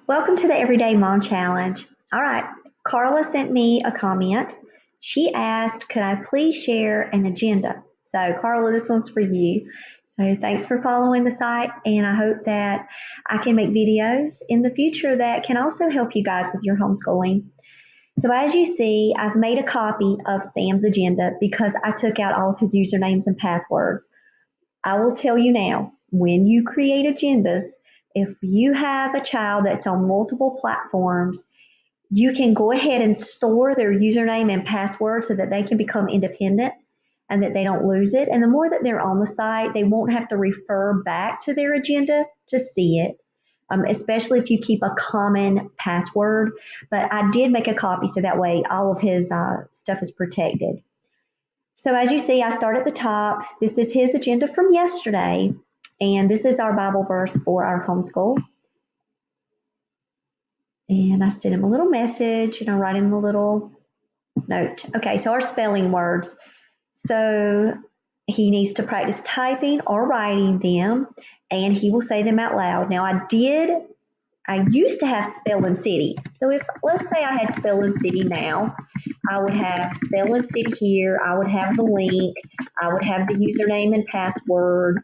Welcome to the Everyday Mom Challenge. All right, Carla sent me a comment. She asked, could I please share an agenda? So, Carla, this one's for you. So, thanks for following the site, and I hope that I can make videos in the future that can also help you guys with your homeschooling. So, as you see, I've made a copy of Sam's agenda because I took out all of his usernames and passwords. I will tell you now, when you create agendas, if you have a child that's on multiple platforms, you can go ahead and store their username and password so that they can become independent and that they don't lose it. And the more that they're on the site, they won't have to refer back to their agenda to see it, especially if you keep a common password. But I did make a copy so that way all of his stuff is protected. So as you see, I start at the top. This is his agenda from yesterday. And this is our Bible verse for our homeschool. And I sent him a little message and I write him a little note. Okay, so our spelling words. So he needs to practice typing or writing them, and he will say them out loud. Now I used to have Spelling City. So if, let's say I had Spelling City now, I would have Spelling City here. I would have the link. I would have the username and password.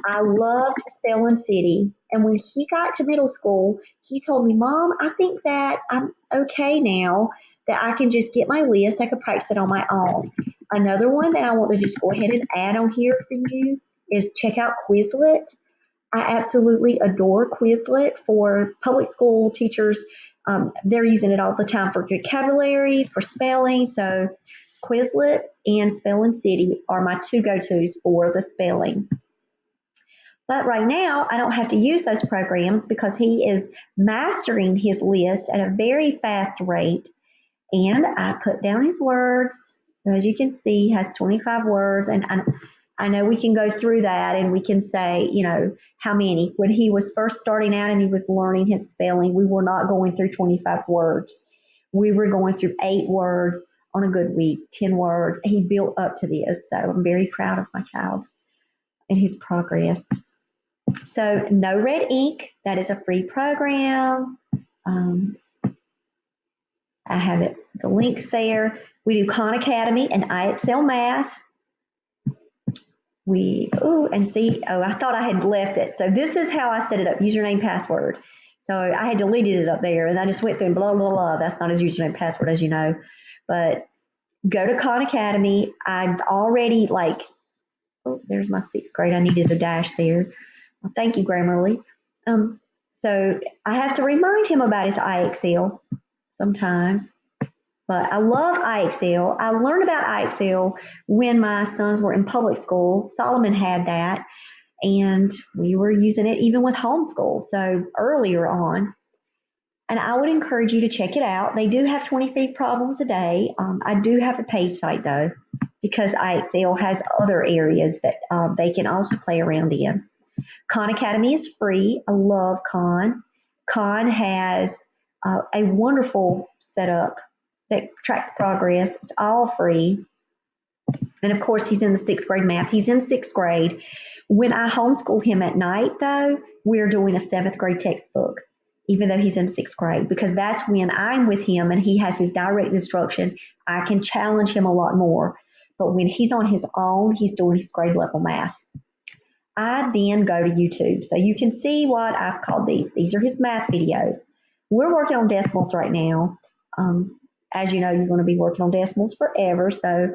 I loved Spelling City. And when he got to middle school, he told me, Mom, I think that I'm okay now, that I can just get my list. I could practice it on my own. Another one that I want to just go ahead and add on here for you is check out Quizlet. I absolutely adore Quizlet for public school teachers. They're using it all the time for vocabulary, for spelling. So Quizlet and Spelling City are my two go-tos for the spelling. But right now, I don't have to use those programs because he is mastering his list at a very fast rate. And I put down his words. So as you can see, he has 25 words. And I know we can go through that and we can say, you know, how many. When he was first starting out and he was learning his spelling, we were not going through 25 words. We were going through 8 words on a good week, 10 words. He built up to this. So I'm very proud of my child and his progress. So no red ink, that is a free program. I have it, the links there. We do Khan Academy and iExcel Math. I thought I had left it. So this is how I set it up, username, password. So I had deleted it up there and I just went through and blah, blah, blah. That's not his username, password, as you know. But go to Khan Academy. I've already there's my 6th grade. I needed a dash there. Well, thank you, Grammarly. So I have to remind him about his iExcel sometimes. But I love iExcel. I learned about iExcel when my sons were in public school. Solomon had that, and we were using it even with homeschool, so earlier on. And I would encourage you to check it out. They do have 23 problems a day. I do have a paid site, though, because iExcel has other areas that they can also play around in. Khan Academy is free. I love Khan. Khan has a wonderful setup that tracks progress. It's all free. And of course, he's in the 6th grade math. He's in 6th grade. When I homeschool him at night, though, we're doing a 7th grade textbook, even though he's in 6th grade, because that's when I'm with him and he has his direct instruction. I can challenge him a lot more. But when he's on his own, he's doing his grade level math. I then go to YouTube. So you can see what I've called these. These are his math videos. We're working on decimals right now. As you know, you're going to be working on decimals forever. So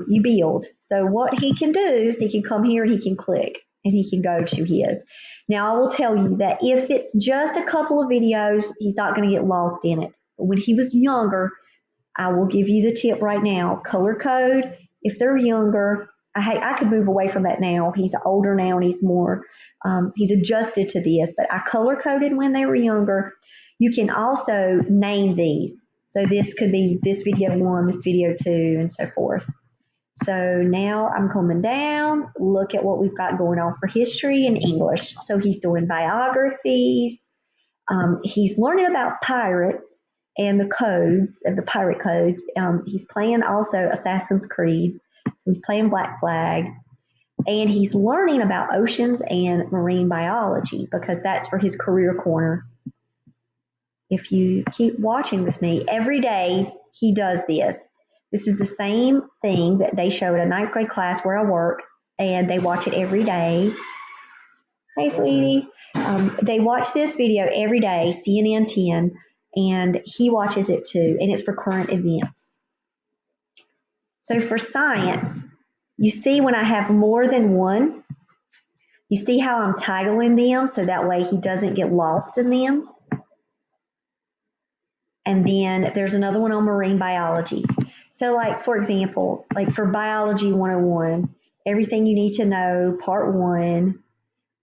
you build. So what he can do is he can come here and he can click and he can go to his. Now, I will tell you that if it's just a couple of videos, he's not going to get lost in it. But when he was younger, I will give you the tip right now. Color code, if they're younger, I could move away from that now. He's older now and he's more, he's adjusted to this, but I color coded when they were younger. You can also name these. So this could be this video 1, this video 2, and so forth. So now I'm coming down. Look at what we've got going on for history and English. So he's doing biographies. He's learning about pirates and the codes, of the pirate codes. He's playing also Assassin's Creed. So he's playing Black Flag, and he's learning about oceans and marine biology because that's for his career corner. if you keep watching with me, every day he does this. This is the same thing that they show at a ninth grade class where I work, and they watch it every day. Hey, sweetie. They watch this video every day, CNN 10, and he watches it too, and it's for current events. So for science, you see when I have more than one, you see how I'm titling them so that way he doesn't get lost in them. And then there's another one on marine biology. So like, for example, like for Biology 101, everything you need to know, part one.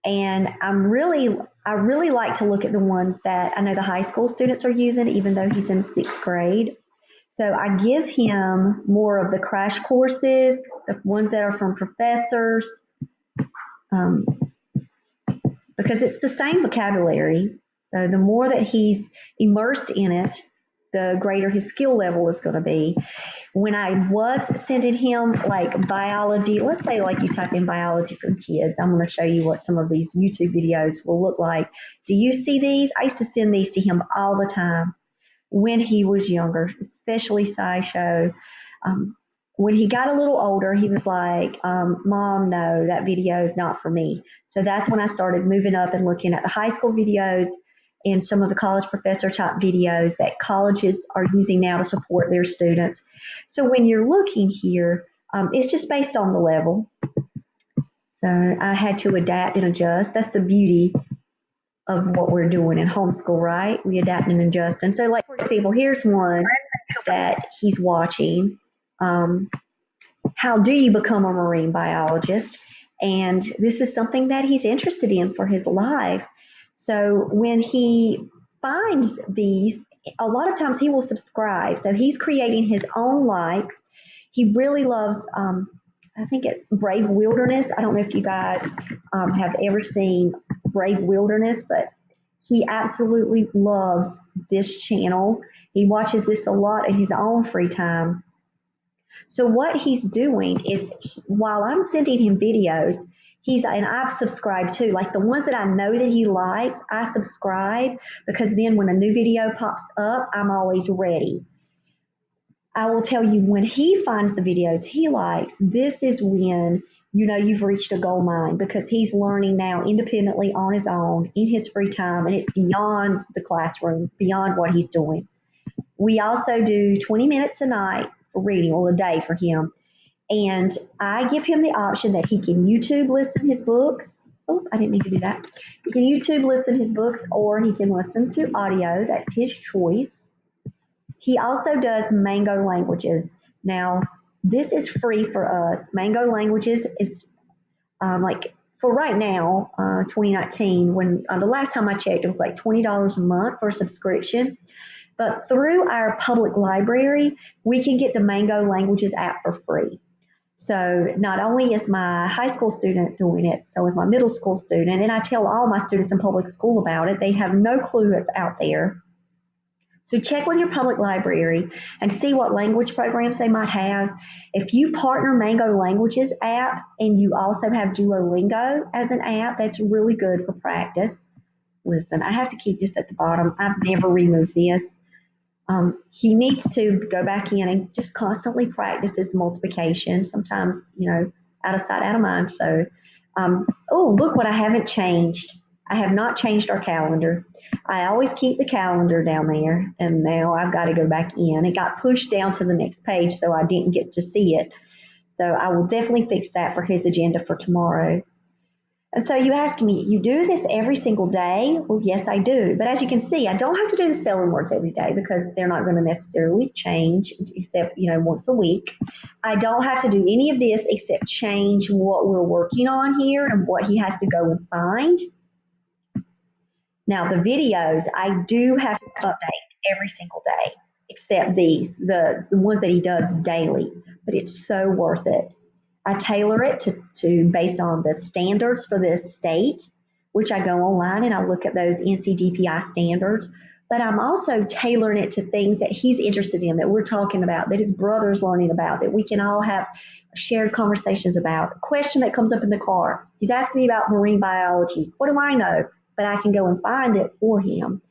And I really like to look at the ones that I know the high school students are using, even though he's in sixth grade. So I give him more of the crash courses, the ones that are from professors, um, because it's the same vocabulary. So the more that he's immersed in it, the greater his skill level is going to be. When I was sending him like biology, let's say like you type in biology for kids, I'm going to show you what some of these YouTube videos will look like. Do you see these? I used to send these to him all the time when he was younger, especially SciShow. When he got a little older, he was like, Mom, no, that video is not for me. So that's when I started moving up and looking at the high school videos and some of the college professor type videos that colleges are using now to support their students. So when you're looking here, it's just based on the level. So I had to adapt and adjust. That's the beauty of what we're doing in homeschool, right? We adapt and adjust. And so, like, for example, here's one that he's watching. How do you become a marine biologist? And this is something that he's interested in for his life. So when he finds these, a lot of times he will subscribe. So he's creating his own likes. He really loves, I think it's Brave Wilderness. I don't know if you guys have ever seen Brave Wilderness, but he absolutely loves this channel. He watches this a lot in his own free time. So what he's doing is while I'm sending him videos, and I've subscribed too, like the ones that I know that he likes, I subscribe because then when a new video pops up, I'm always ready. I will tell you when he finds the videos he likes, this is when you know you've reached a gold mine because he's learning now independently on his own in his free time, and it's beyond the classroom, beyond what he's doing. We also do 20 minutes a night for reading, or a day for him. And I give him the option that he can YouTube listen his books. Oh, I didn't mean to do that. He can YouTube listen his books or he can listen to audio. That's his choice. He also does Mango Languages. Now, this is free for us. Mango Languages is like for right now, 2019, when the last time I checked, it was like $20 a month for a subscription. But through our public library, we can get the Mango Languages app for free. So not only is my high school student doing it, so is my middle school student, and I tell all my students in public school about it. They have no clue it's out there. So check with your public library and see what language programs they might have. If you partner Mango Languages app and you also have Duolingo as an app, that's really good for practice. Listen, I have to keep this at the bottom. I've never removed this. He needs to go back in and just constantly practice his multiplication. Sometimes, out of sight, out of mind. So, oh, look what I haven't changed. I have not changed our calendar. I always keep the calendar down there, and now I've got to go back in. It got pushed down to the next page, so I didn't get to see it. So I will definitely fix that for his agenda for tomorrow. And so you ask me, you do this every single day? Well, yes, I do. But as you can see, I don't have to do the spelling words every day because they're not going to necessarily change except, once a week. I don't have to do any of this except change what we're working on here and what he has to go and find. Now, the videos, I do have to update every single day except these, the ones that he does daily. But it's so worth it. I tailor it to based on the standards for this state, which I go online and I look at those NCDPI standards. But I'm also tailoring it to things that he's interested in, that we're talking about, that his brother's learning about, that we can all have shared conversations about. A question that comes up in the car. He's asking me about marine biology. What do I know? But I can go and find it for him.